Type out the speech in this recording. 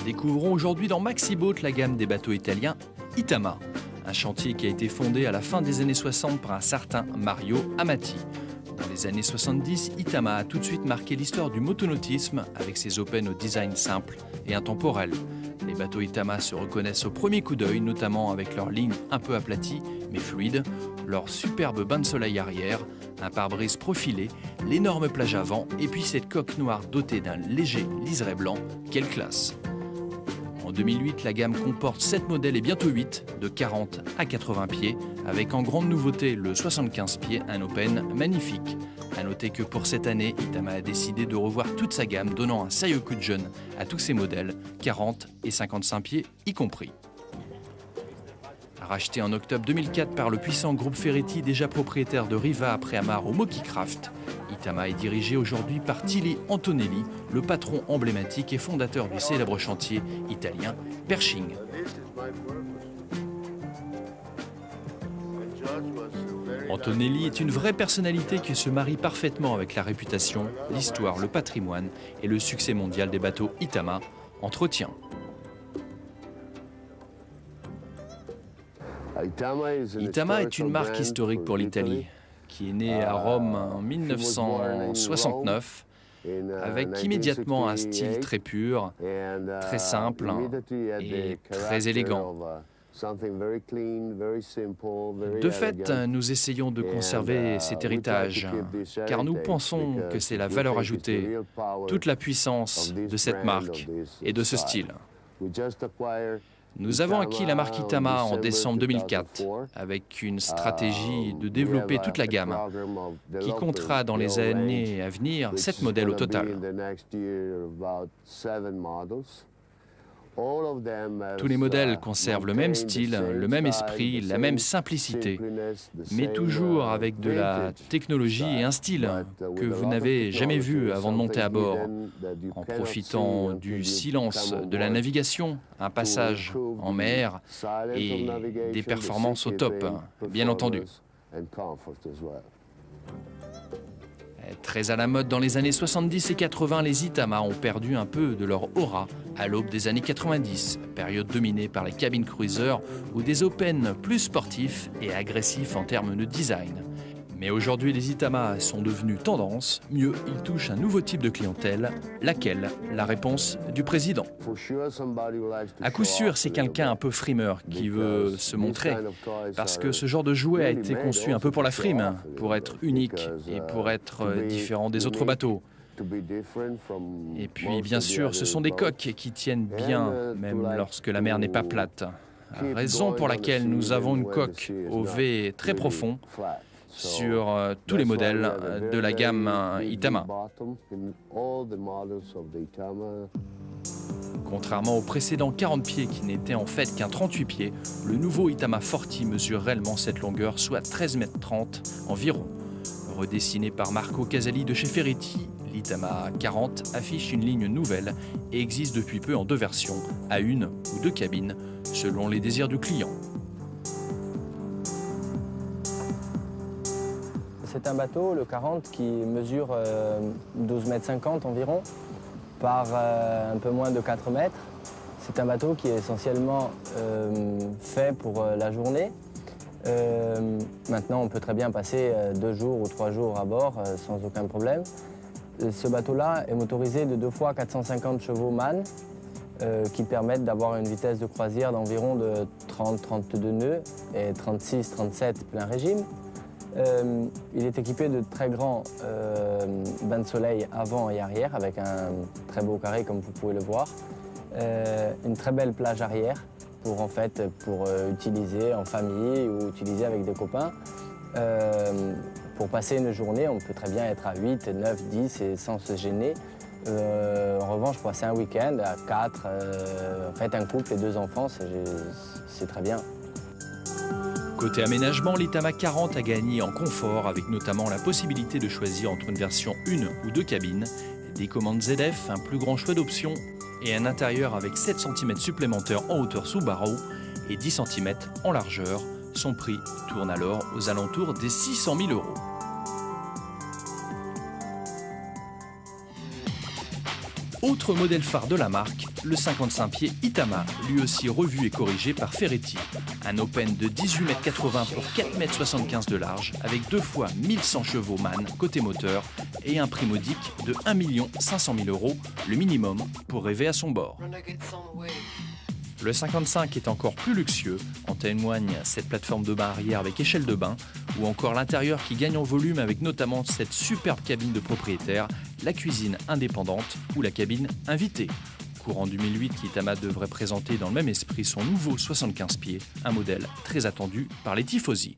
Découvrons aujourd'hui dans Maxi Boat la gamme des bateaux italiens Itama. Un chantier qui a été fondé à la fin des années 60 par un certain Mario Amati. Dans les années 70, Itama a tout de suite marqué l'histoire du motonautisme avec ses open au design simple et intemporel. Les bateaux Itama se reconnaissent au premier coup d'œil, notamment avec leur ligne un peu aplatie mais fluide, leur superbe bain de soleil arrière, un pare-brise profilé, l'énorme plage avant et puis cette coque noire dotée d'un léger liseré blanc. Quelle classe! En 2008, la gamme comporte 7 modèles et bientôt 8, de 40 à 80 pieds, avec en grande nouveauté le 75 pieds, un open magnifique. A noter que pour cette année, Itama a décidé de revoir toute sa gamme, donnant un sérieux coup de jeune à tous ses modèles, 40 et 55 pieds y compris. Racheté en octobre 2004 par le puissant groupe Ferretti, déjà propriétaire de Riva après Amaro Moki Craft, Itama est dirigé aujourd'hui par Tilly Antonelli, le patron emblématique et fondateur du célèbre chantier italien Pershing. Antonelli est une vraie personnalité qui se marie parfaitement avec la réputation, l'histoire, le patrimoine et le succès mondial des bateaux Itama. Entretien. Itama est une marque historique pour l'Italie, qui est née à Rome en 1969, avec immédiatement un style très pur, très simple et très élégant. De fait, nous essayons de conserver cet héritage, car nous pensons que c'est la valeur ajoutée, toute la puissance de cette marque et de ce style. Nous avons acquis la marque Itama en décembre 2004 avec une stratégie de développer toute la gamme qui comptera dans les années à venir 7 modèles au total. Tous les modèles conservent le même style, le même esprit, la même simplicité, mais toujours avec de la technologie et un style que vous n'avez jamais vu avant de monter à bord, en profitant du silence de la navigation, un passage en mer et des performances au top, bien entendu. Très à la mode dans les années 70 et 80, les Itama ont perdu un peu de leur aura à l'aube des années 90, période dominée par les cabines cruisers ou des open plus sportifs et agressifs en termes de design. Mais aujourd'hui, les Itama sont devenus tendance. Mieux, ils touchent un nouveau type de clientèle. Laquelle? La réponse du président. À coup sûr, c'est quelqu'un un peu frimeur qui veut se montrer. Parce que ce genre de jouet a été conçu un peu pour la frime, pour être unique et pour être différent des autres bateaux. Et puis, bien sûr, ce sont des coques qui tiennent bien, même lorsque la mer n'est pas plate. Raison pour laquelle nous avons une coque au V très profond sur tous les modèles de la gamme Itama. Contrairement au précédent 40 pieds qui n'était en fait qu'un 38 pieds, le nouveau Itama Forti mesure réellement cette longueur, soit 13,30 m environ. Redessiné par Marco Casali de chez Ferretti, l'Itama 40 affiche une ligne nouvelle et existe depuis peu en 2 versions, à 1 ou 2 cabines, selon les désirs du client. C'est un bateau, le 40, qui mesure 12,50 m environ, par un peu moins de 4 mètres. C'est un bateau qui est essentiellement fait pour la journée. Maintenant, on peut très bien passer 2 jours ou 3 jours à bord sans aucun problème. Ce bateau-là est motorisé de 2 fois 450 chevaux man, qui permettent d'avoir une vitesse de croisière d'environ de 30-32 nœuds et 36-37 plein régime. Il est équipé de très grands bains de soleil avant et arrière avec un très beau carré comme vous pouvez le voir. Une très belle plage arrière pour utiliser en famille ou utiliser avec des copains. Pour passer une journée, on peut très bien être à 8, 9, 10 et sans se gêner. En revanche, pour passer un week-end à 4, un couple et 2 enfants, c'est très bien. Côté aménagement, l'Itama 40 a gagné en confort avec notamment la possibilité de choisir entre une version 1 ou 2 cabines, des commandes ZF, un plus grand choix d'options et un intérieur avec 7 cm supplémentaires en hauteur sous barreau et 10 cm en largeur. Son prix tourne alors aux alentours des 600 000 €. Autre modèle phare de la marque, le 55 pieds Itama, lui aussi revu et corrigé par Ferretti. Un open de 18,80 m pour 4,75 m de large, avec 2 fois 1100 chevaux MAN côté moteur et un prix modique de 1 500 000 €, le minimum pour rêver à son bord. Le 55 est encore plus luxueux, en témoigne cette plateforme de bain arrière avec échelle de bain, ou encore l'intérieur qui gagne en volume avec notamment cette superbe cabine de propriétaire, la cuisine indépendante ou la cabine invitée. Courant 2008, Itama devrait présenter dans le même esprit son nouveau 75 pieds, un modèle très attendu par les tifosi.